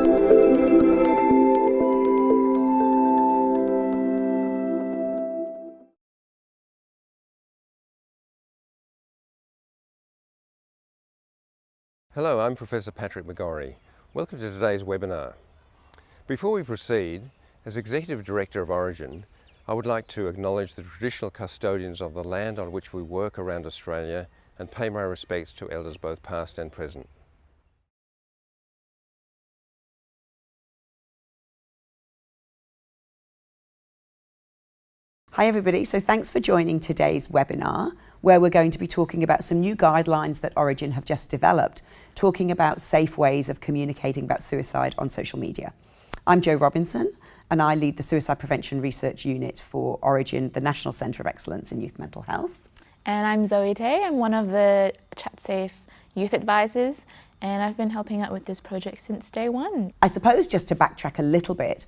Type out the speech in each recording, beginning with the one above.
Hello, I'm Professor Patrick McGorry. Welcome to today's webinar. Before we proceed, as Executive Director of Orygen, I would like to acknowledge the traditional custodians of the land on which we work around Australia and pay my respects to elders both past and present. Hi everybody, so thanks for joining today's webinar where we're going to be talking about some new guidelines that Orygen have just developed, talking about safe ways of communicating about suicide on social media. I'm Jo Robinson and I lead the Suicide Prevention Research Unit for Orygen, the National Centre of Excellence in Youth Mental Health. And I'm Zoe Tay, I'm one of the chatsafe youth advisors and I've been helping out with this project since day one. I suppose just to backtrack a little bit,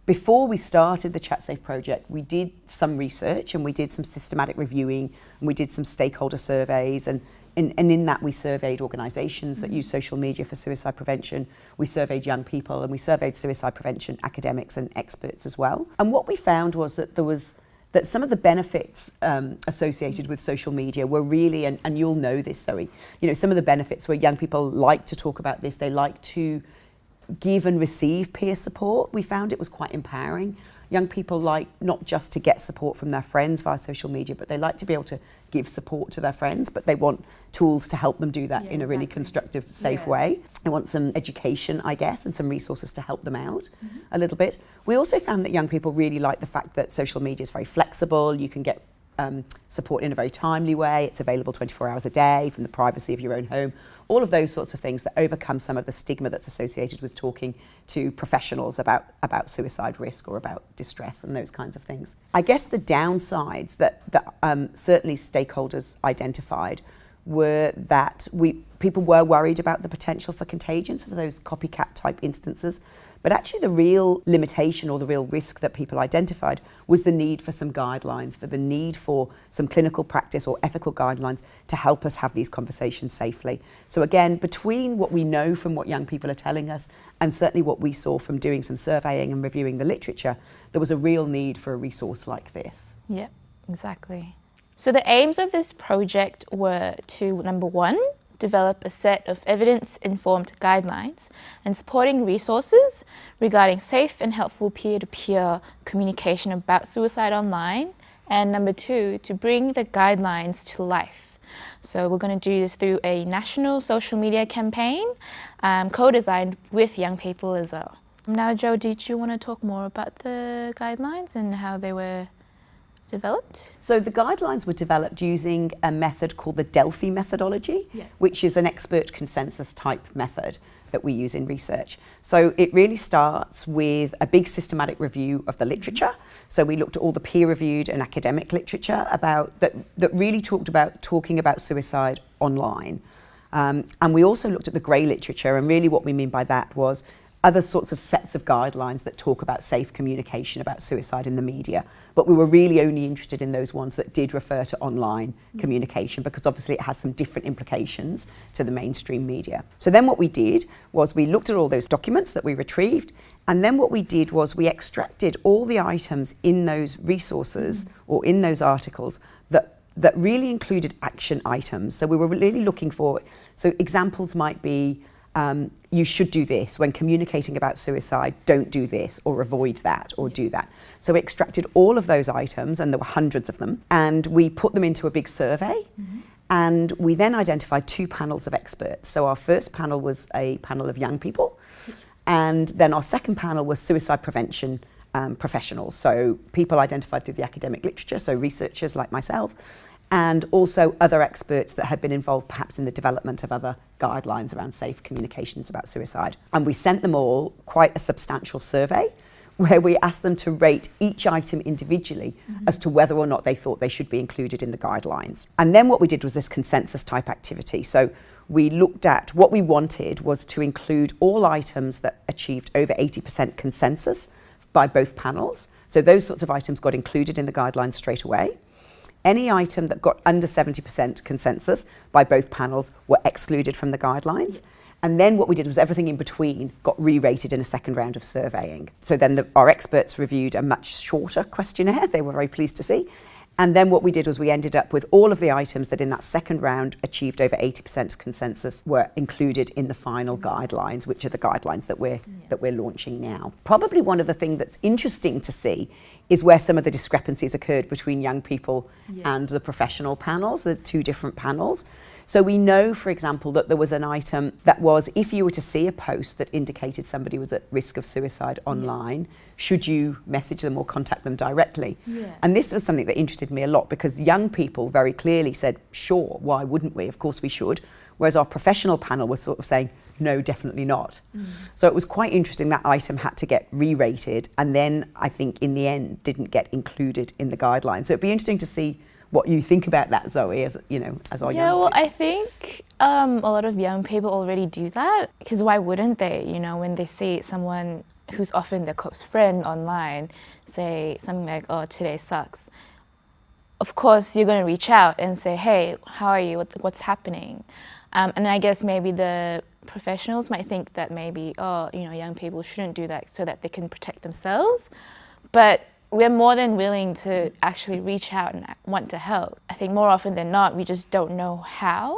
before we started the chatsafe project, we did some research and we did some systematic reviewing and we did some stakeholder surveys and in that we surveyed organisations that use social media for suicide prevention, we surveyed young people and we surveyed suicide prevention academics and experts as well. And what we found was that some of the benefits associated with social media were really, and you'll know this, Zoe, some of the benefits where young people like to talk about this, they like to give and receive peer support. We found it was quite empowering. Young people like not just to get support from their friends via social media, but they like to be able to give support to their friends, but they want tools to help them do that in a really constructive, safe way. They want some education, I guess, and some resources to help them out a little bit. We also found that young people really like the fact that social media is very flexible. You can get support in a very timely way. It's available 24 hours a day from the privacy of your own home. All of those sorts of things that overcome some of the stigma that's associated with talking to professionals about suicide risk or about distress and those kinds of things. I guess the downsides that certainly stakeholders identified were that people were worried about the potential for contagion, so for those copycat type instances. But actually the real limitation or the real risk that people identified was the need for some guidelines, for the need for some clinical practice or ethical guidelines to help us have these conversations safely. So again, between what we know from what young people are telling us and certainly what we saw from doing some surveying and reviewing the literature, there was a real need for a resource like this. Yeah, exactly. So the aims of this project were to, number one, develop a set of evidence-informed guidelines and supporting resources regarding safe and helpful peer-to-peer communication about suicide online, and number two, to bring the guidelines to life. So we're going to do this through a national social media campaign co-designed with young people as well. Now, Jo, did you want to talk more about the guidelines and how they were developed? So the guidelines were developed using a method called the Delphi methodology, which is an expert consensus type method that we use in research. So it really starts with a big systematic review of the literature. So we looked at all the peer-reviewed and academic literature about that really talking about suicide online. And we also looked at the grey literature, and really what we mean by that was other sorts of sets of guidelines that talk about safe communication about suicide in the media. But we were really only interested in those ones that did refer to online communication, because obviously it has some different implications to the mainstream media. So then what we did was we looked at all those documents that we retrieved, and then what we did was we extracted all the items in those resources or in those articles that really included action items. So we were really looking for, so examples might be, you should do this. When communicating about suicide, don't do this, or avoid that, or do that. So we extracted all of those items, and there were hundreds of them, and we put them into a big survey, and we then identified two panels of experts. So our first panel was a panel of young people, and then our second panel was suicide prevention professionals, so people identified through the academic literature, so researchers like myself, and also other experts that had been involved perhaps in the development of other guidelines around safe communications about suicide. And we sent them all quite a substantial survey where we asked them to rate each item individually as to whether or not they thought they should be included in the guidelines. And then what we did was this consensus type activity. So we looked at what we wanted was to include all items that achieved over 80% consensus by both panels. So those sorts of items got included in the guidelines straight away. Any item that got under 70% consensus by both panels were excluded from the guidelines. And then what we did was everything in between got re-rated in a second round of surveying. So then our experts reviewed a much shorter questionnaire, they were very pleased to see. And then what we did was we ended up with all of the items that in that second round achieved over 80% of consensus were included in the final guidelines, which are the guidelines that we're launching now. Probably one of the things that's interesting to see is where some of the discrepancies occurred between young people and the professional panels, the two different panels. So we know, for example, that there was an item that was, if you were to see a post that indicated somebody was at risk of suicide online, should you message them or contact them directly? And this was something that interested me a lot, because young people very clearly said, sure, why wouldn't we? Of course we should. Whereas our professional panel was sort of saying, no, definitely not. So it was quite interesting that item had to get re-rated, and then I think in the end didn't get included in the guidelines. So it'd be interesting to see what you think about that, Zoe, as you know, as our young Yeah, well, kids. I think a lot of young people already do that, because why wouldn't they? You know, when they see someone who's often their close friend online say something like, "Oh, today sucks," of course you're going to reach out and say, "Hey, how are you? What's happening?" And I guess maybe the professionals might think that maybe, oh, you know, young people shouldn't do that so that they can protect themselves, but we're more than willing to actually reach out and want to help. I think more often than not, we just don't know how.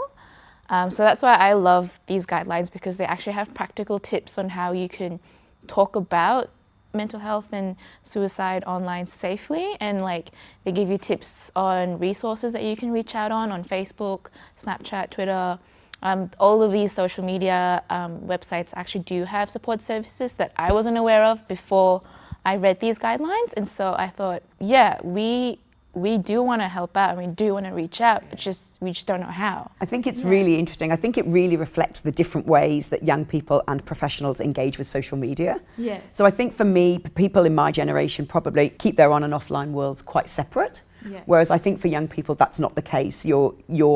So that's why I love these guidelines, because they actually have practical tips on how you can talk about mental health and suicide online safely, and like they give you tips on resources that you can reach out on Facebook, Snapchat, Twitter. All of these social media websites actually do have support services that I wasn't aware of before I read these guidelines, and so I thought, yeah, we do want to help out and we do want to reach out, we just don't know how. I think it's really interesting. I think it really reflects the different ways that young people and professionals engage with social media. Yes. So I think for me, people in my generation probably keep their on and offline worlds quite separate. Yeah. Whereas I think for young people, that's not the case. Your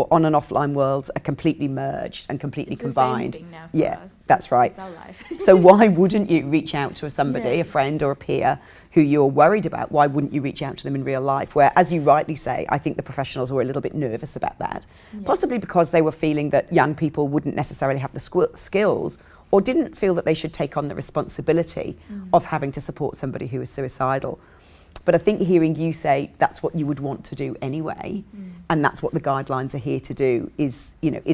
on and offline worlds are completely merged and completely combined. The same thing now for us. That's right. It's our life. So why wouldn't you reach out to somebody, a friend or a peer who you're worried about? Why wouldn't you reach out to them in real life? Where, as you rightly say, I think the professionals were a little bit nervous about that. Possibly because they were feeling that young people wouldn't necessarily have the skills, or didn't feel that they should take on the responsibility of having to support somebody who is suicidal. But I think hearing you say that's what you would want to do anyway, and that's what the guidelines are here to do, is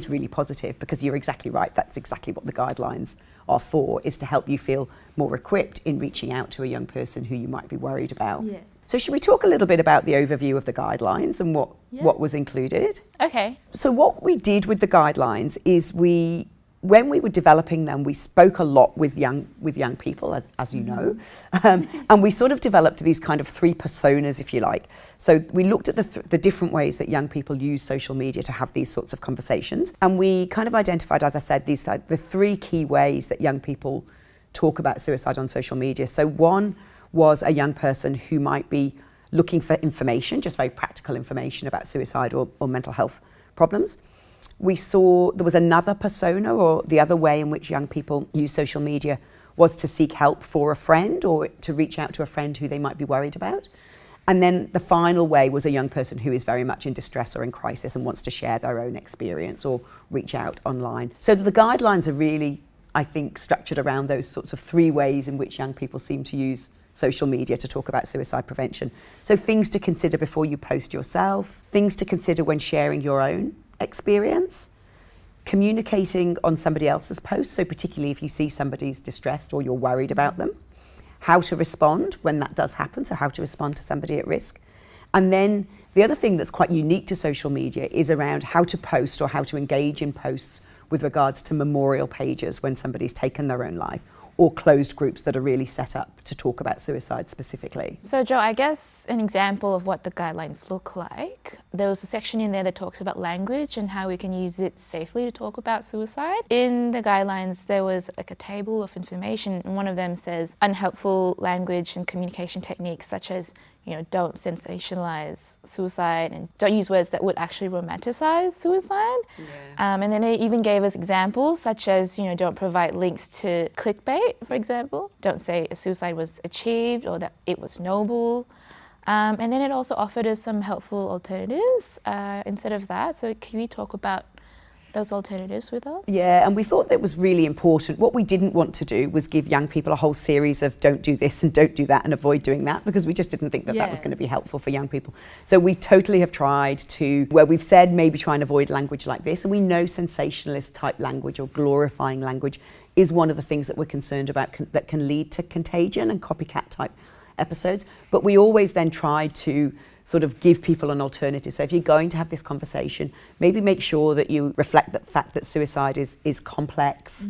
really positive, because you're exactly right. That's exactly what the guidelines are for, is to help you feel more equipped in reaching out to a young person who you might be worried about. Yes. So should we talk a little bit about the overview of the guidelines and what was included? Okay. So what we did with the guidelines is when we were developing them, we spoke a lot with young people, as you know, and we sort of developed these kind of three personas, if you like. So we looked at the different ways that young people use social media to have these sorts of conversations, and we kind of identified, as I said, the three key ways that young people talk about suicide on social media. So one was a young person who might be looking for information, just very practical information about suicide or mental health problems. We saw there was another persona, or the other way in which young people use social media was to seek help for a friend, or to reach out to a friend who they might be worried about. And then the final way was a young person who is very much in distress or in crisis and wants to share their own experience or reach out online. So the guidelines are really, I think, structured around those sorts of three ways in which young people seem to use social media to talk about suicide prevention. So things to consider before you post yourself, things to consider when sharing your own experience, communicating on somebody else's post, so particularly if you see somebody's distressed or you're worried about them, how to respond when that does happen, so how to respond to somebody at risk. And then the other thing that's quite unique to social media is around how to post or how to engage in posts with regards to memorial pages when somebody's taken their own life, or closed groups that are really set up to talk about suicide specifically. So Jo, I guess an example of what the guidelines look like, there was a section in there that talks about language and how we can use it safely to talk about suicide. In the guidelines, there was like a table of information, and one of them says unhelpful language and communication techniques such as, don't sensationalize suicide and don't use words that would actually romanticize suicide. And then it even gave us examples such as, don't provide links to clickbait, for example. Don't say a suicide was achieved or that it was noble. And then it also offered us some helpful alternatives instead of that. So can we talk about those alternatives with us. Yeah, and we thought that was really important. What we didn't want to do was give young people a whole series of don't do this and don't do that and avoid doing that, because we just didn't think that that was going to be helpful for young people. So we totally have tried to, where we've said maybe try and avoid language like this, and we know sensationalist type language or glorifying language is one of the things that we're concerned about that can lead to contagion and copycat type episodes. But we always then try to sort of give people an alternative. So if you're going to have this conversation, maybe make sure that you reflect the fact that suicide is complex,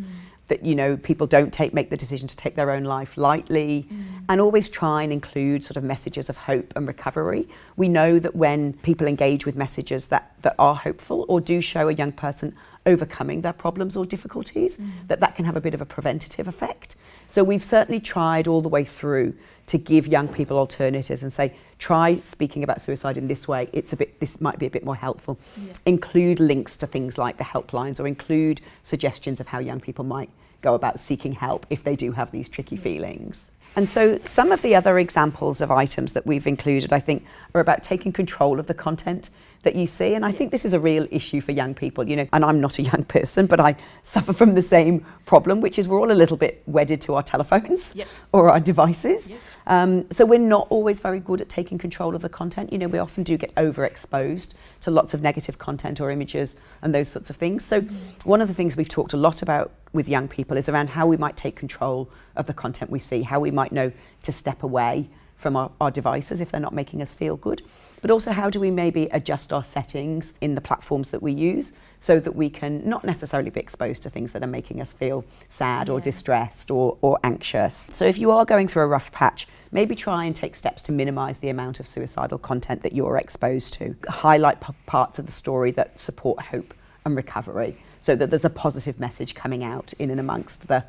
that, you know, people don't make the decision to take their own life lightly, and always try and include sort of messages of hope and recovery. We know that when people engage with messages that are hopeful or do show a young person overcoming their problems or difficulties, that can have a bit of a preventative effect. So we've certainly tried all the way through to give young people alternatives and say, try speaking about suicide in this way. This might be a bit more helpful. Yeah. Include links to things like the helplines, or include suggestions of how young people might go about seeking help if they do have these tricky feelings. And so some of the other examples of items that we've included, I think, are about taking control of the content that you see. And I think this is a real issue for young people, you know, and I'm not a young person, but I suffer from the same problem, which is we're all a little bit wedded to our telephones or our devices. So we're not always very good at taking control of the content. You know, we often do get overexposed to lots of negative content or images and those sorts of things. So one of the things we've talked a lot about with young people is around how we might take control of the content we see, how we might know to step away from our devices if they're not making us feel good, but also how do we maybe adjust our settings in the platforms that we use so that we can not necessarily be exposed to things that are making us feel sad or distressed or anxious. So if you are going through a rough patch, maybe try and take steps to minimise the amount of suicidal content that you're exposed to. Highlight parts of the story that support hope and recovery so that there's a positive message coming out in and amongst the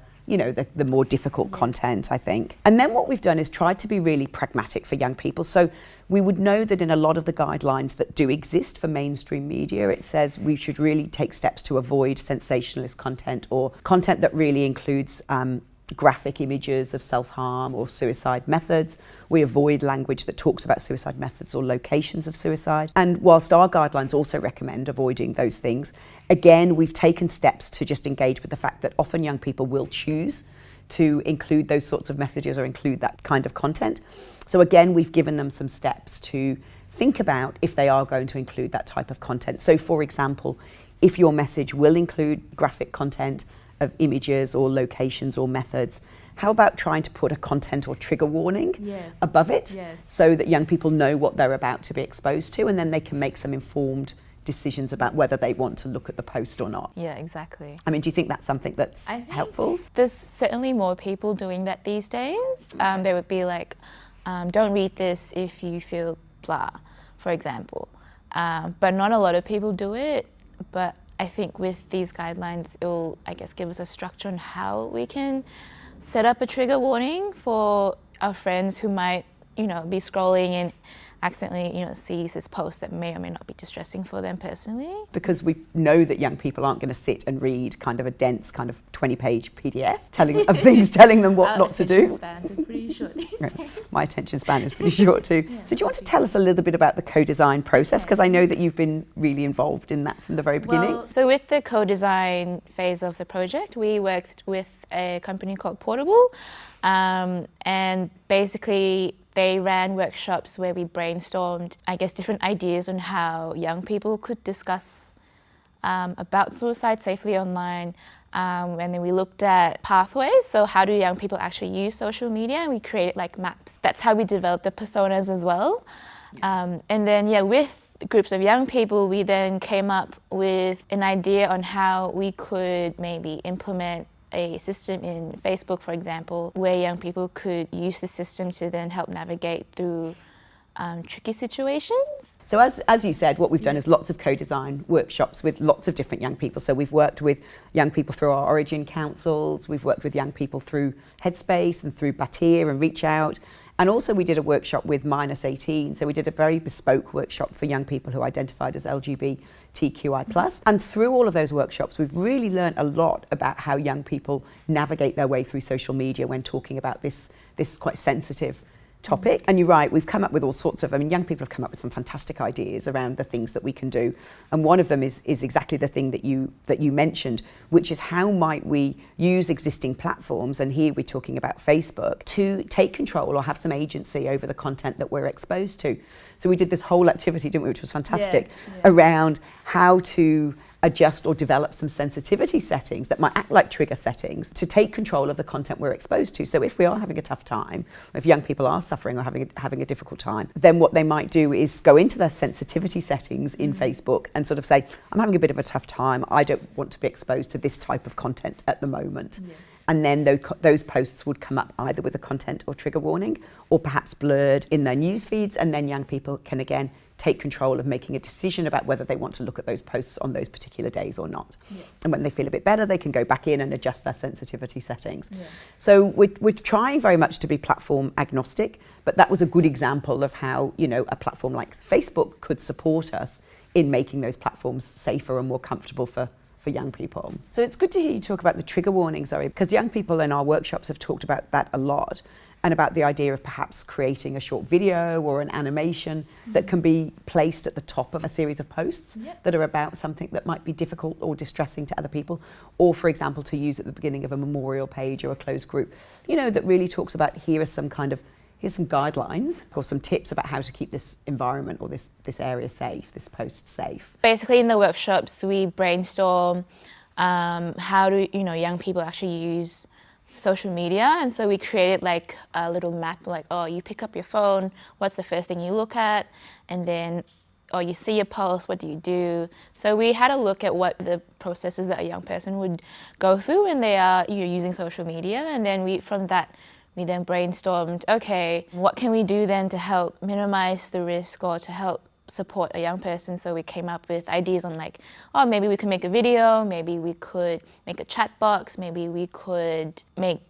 more difficult content, I think. And then what we've done is tried to be really pragmatic for young people. So we would know that in a lot of the guidelines that do exist for mainstream media, it says we should really take steps to avoid sensationalist content or content that really includes graphic images of self-harm or suicide methods. We avoid language that talks about suicide methods or locations of suicide. And whilst our guidelines also recommend avoiding those things, again, we've taken steps to just engage with the fact that often young people will choose to include those sorts of messages or include that kind of content. So again, we've given them some steps to think about if they are going to include that type of content. So for example, if your message will include graphic content of images or locations or methods, how about trying to put a content or trigger warning above it so that young people know what they're about to be exposed to, and then they can make some informed decisions about whether they want to look at the post or not. Yeah, exactly. I mean, do you think that's something that's helpful? There's certainly more people doing that these days. They would be like, don't read this if you feel blah, for example. But not a lot of people do it. But I think with these guidelines, it will, I guess, give us a structure on how we can set up a trigger warning for our friends who might, be scrolling and accidentally, sees this post that may or may not be distressing for them personally. Because we know that young people aren't going to sit and read kind of a dense kind of 20-page PDF telling them what not to do. Our attention spans are pretty short these days. My attention span is pretty short too. So do you want to tell us a little bit about the co-design process? Because I know that you've been really involved in that from the very beginning. Well, so with the co-design phase of the project, we worked with a company called Portable, and basically they ran workshops where we brainstormed, I guess, different ideas on how young people could discuss about suicide safely online. And then we looked at pathways. So how do young people actually use social media? And we created like maps. That's how we developed the personas as well. And then, with groups of young people, we then came up with an idea on how we could maybe implement a system in Facebook, for example, where young people could use the system to then help navigate through tricky situations. So as you said, what we've done is lots of co-design workshops with lots of different young people. So we've worked with young people through our Orygen councils, we've worked with young people through Headspace and through Batir and Reach Out. And also we did a workshop with -18. So we did a very bespoke workshop for young people who identified as LGBTQI+. And through all of those workshops, we've really learned a lot about how young people navigate their way through social media when talking about this quite sensitive topic. And you're right, we've come up with all sorts of, young people have come up with some fantastic ideas around the things that we can do. And one of them is exactly the thing that you mentioned, which is how might we use existing platforms, and here we're talking about Facebook, to take control or have some agency over the content that we're exposed to. So we did this whole activity, didn't we, which was fantastic, around how to adjust or develop some sensitivity settings that might act like trigger settings to take control of the content we're exposed to. So if we are having a tough time, if young people are suffering or having a difficult time, then what they might do is go into their sensitivity settings in Facebook and sort of say, I'm having a bit of a tough time, I don't want to be exposed to this type of content at the moment. Yes. And then those posts would come up either with a content or trigger warning, or perhaps blurred in their news feeds, and then young people can again take control of making a decision about whether they want to look at those posts on those particular days or not. Yeah. And when they feel a bit better, they can go back in and adjust their sensitivity settings. Yeah. So we're trying very much to be platform agnostic, but that was a good example of how, a platform like Facebook could support us in making those platforms safer and more comfortable for young people. So it's good to hear you talk about the trigger warning, Zoe, because young people in our workshops have talked about that a lot, and about the idea of perhaps creating a short video or an animation that can be placed at the top of a series of posts that are about something that might be difficult or distressing to other people, or for example to use at the beginning of a memorial page or a closed group, that really talks about here's some guidelines or some tips about how to keep this environment or this area safe, this post safe. Basically in the workshops we brainstorm how do young people actually use social media, and so we created like a little map, like, you pick up your phone, what's the first thing you look at, and then you see a post, what do you do? So we had a look at what the processes that a young person would go through when they are using social media, and then we then brainstormed, okay, what can we do then to help minimize the risk or to help support a young person? So we came up with ideas on like, maybe we could make a video, maybe we could make a chat box, maybe we could make,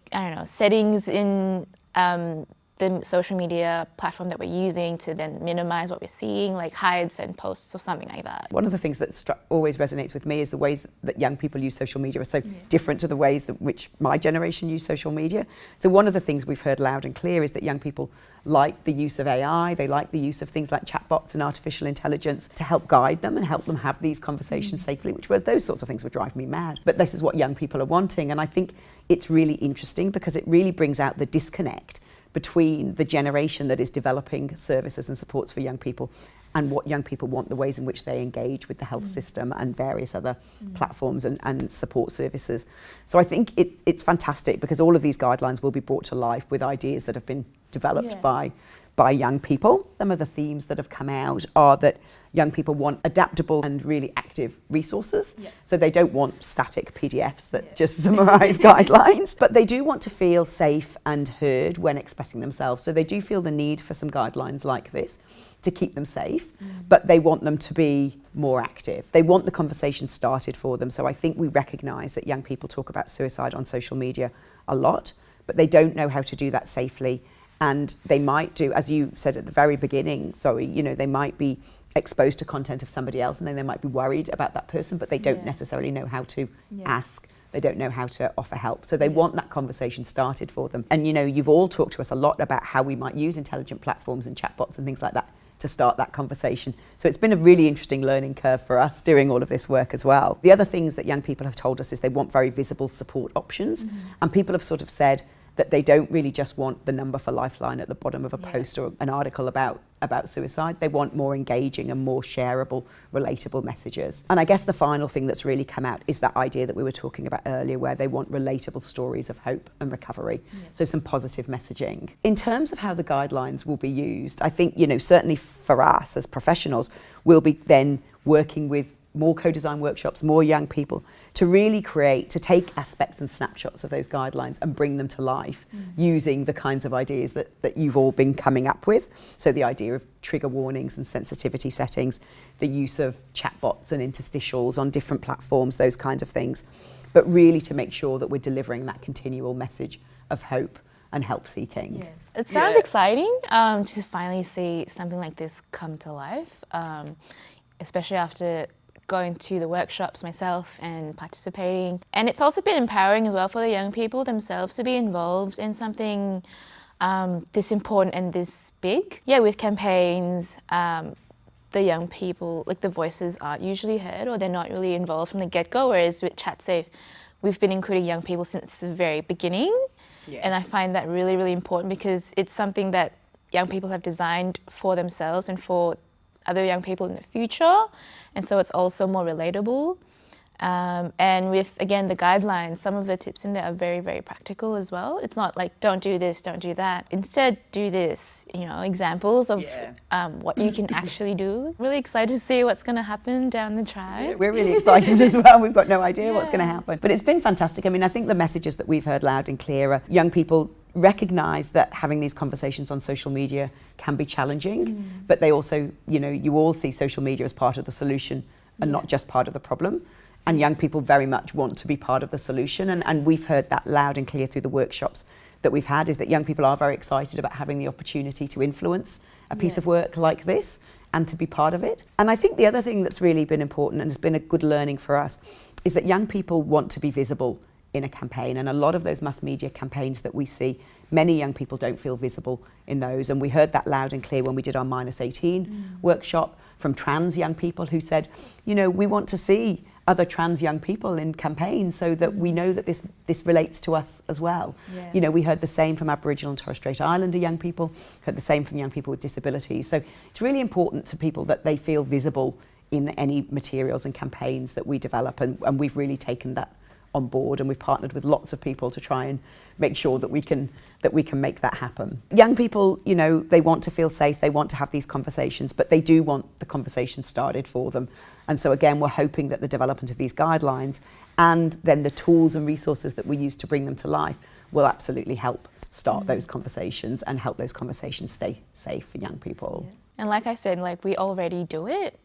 settings in the social media platform that we're using to then minimize what we're seeing, like hide certain posts or something like that. One of the things that always resonates with me is the ways that young people use social media are so different to the ways that which my generation use social media. So one of the things we've heard loud and clear is that young people like the use of AI, they like the use of things like chatbots and artificial intelligence to help guide them and help them have these conversations safely, those sorts of things would drive me mad. But this is what young people are wanting, and I think it's really interesting because it really brings out the disconnect between the generation that is developing services and supports for young people and what young people want, the ways in which they engage with the health system and various other platforms and support services. So I think it's fantastic because all of these guidelines will be brought to life with ideas that have been developed by young people. Some of the themes that have come out are that young people want adaptable and really active resources. So they don't want static PDFs that just summarize guidelines, but they do want to feel safe and heard when expressing themselves. So they do feel the need for some guidelines like this to keep them safe, but they want them to be more active. They want the conversation started for them. So I think we recognise that young people talk about suicide on social media a lot, but they don't know how to do that safely. And they might do, as you said at the very beginning, Zoe, they might be exposed to content of somebody else and then they might be worried about that person, but they don't necessarily know how to ask. They don't know how to offer help. So they want that conversation started for them. And, you've all talked to us a lot about how we might use intelligent platforms and chatbots and things like that to start that conversation. So it's been a really interesting learning curve for us doing all of this work as well. The other things that young people have told us is they want very visible support options. And people have sort of said that they don't really just want the number for Lifeline at the bottom of a post or an article about suicide. They want more engaging and more shareable, relatable messages. And I guess the final thing that's really come out is that idea that we were talking about earlier, where they want relatable stories of hope and recovery. So some positive messaging. In terms of how the guidelines will be used, I think, certainly for us as professionals, we'll be then working with more co-design workshops, more young people, to really to take aspects and snapshots of those guidelines and bring them to life using the kinds of ideas that you've all been coming up with. So the idea of trigger warnings and sensitivity settings, the use of chatbots and interstitials on different platforms, those kinds of things. But really to make sure that we're delivering that continual message of hope and help seeking. It sounds exciting to finally see something like this come to life, especially after going to the workshops myself and participating. And it's also been empowering as well for the young people themselves to be involved in something this important and this big. Yeah, with campaigns, the young people, like the voices aren't usually heard or they're not really involved from the get-go, whereas with chatsafe, we've been including young people since the very beginning. Yeah. And I find that really, really important because it's something that young people have designed for themselves and for other young people in the future. And so it's also more relatable. And with, again, the guidelines, some of the tips in there are very, very practical as well. It's not like, don't do this, don't do that. Instead, do this, examples of what you can actually do. Really excited to see what's going to happen down the track. Yeah, we're really excited as well. We've got no idea what's going to happen. But it's been fantastic. I mean, I think the messages that we've heard loud and clear are young people recognise that having these conversations on social media can be challenging, but they also, you all see social media as part of the solution and not just part of the problem. And young people very much want to be part of the solution. And we've heard that loud and clear through the workshops that we've had, is that young people are very excited about having the opportunity to influence a piece of work like this and to be part of it. And I think the other thing that's really been important and has been a good learning for us is that young people want to be visible in a campaign. And a lot of those mass media campaigns that we see, many young people don't feel visible in those. And we heard that loud and clear when we did our -18 workshop from trans young people who said, we want to see other trans young people in campaigns so that we know that this relates to us as well. Yeah. We heard the same from Aboriginal and Torres Strait Islander young people, heard the same from young people with disabilities. So it's really important to people that they feel visible in any materials and campaigns that we develop, and we've really taken that on board, and we've partnered with lots of people to try and make sure that we can make that happen. Young people, they want to feel safe, they want to have these conversations, but they do want the conversation started for them. And so again, we're hoping that the development of these guidelines and then the tools and resources that we use to bring them to life will absolutely help start those conversations and help those conversations stay safe for young people. Yeah. And like I said, we already do it,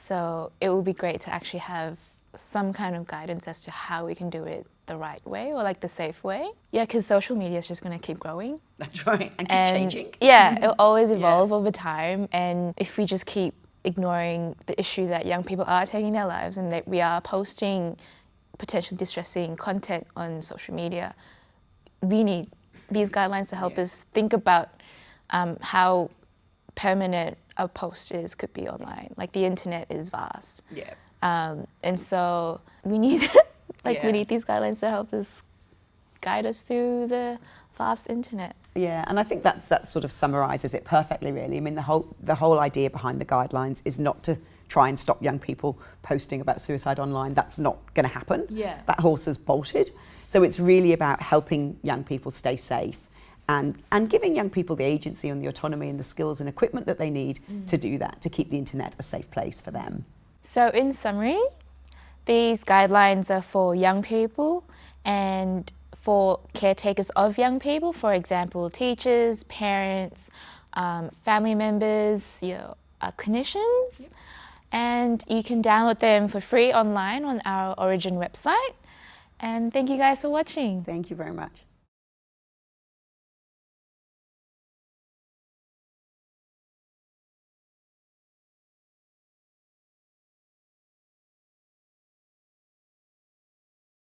so it would be great to actually have some kind of guidance as to how we can do it the right way or the safe way. Yeah, because social media is just going to keep growing. That's right, and keep changing. Yeah, it'll always evolve over time, and if we just keep ignoring the issue that young people are taking their lives and that we are posting potentially distressing content on social media, we need these guidelines to help us think about how permanent a post could be online. The internet is vast. Yeah. And so we need we need these guidelines to help us guide us through the vast internet. Yeah, and I think that sort of summarises it perfectly, really. I mean, the whole idea behind the guidelines is not to try and stop young people posting about suicide online. That's not going to happen. Yeah. That horse has bolted. So it's really about helping young people stay safe and giving young people the agency and the autonomy and the skills and equipment that they need to do that, to keep the internet a safe place for them. So in summary, these guidelines are for young people and for caretakers of young people, for example, teachers, parents, family members, clinicians. Yep. And you can download them for free online on our Orygen website. And thank you guys for watching. Thank you very much.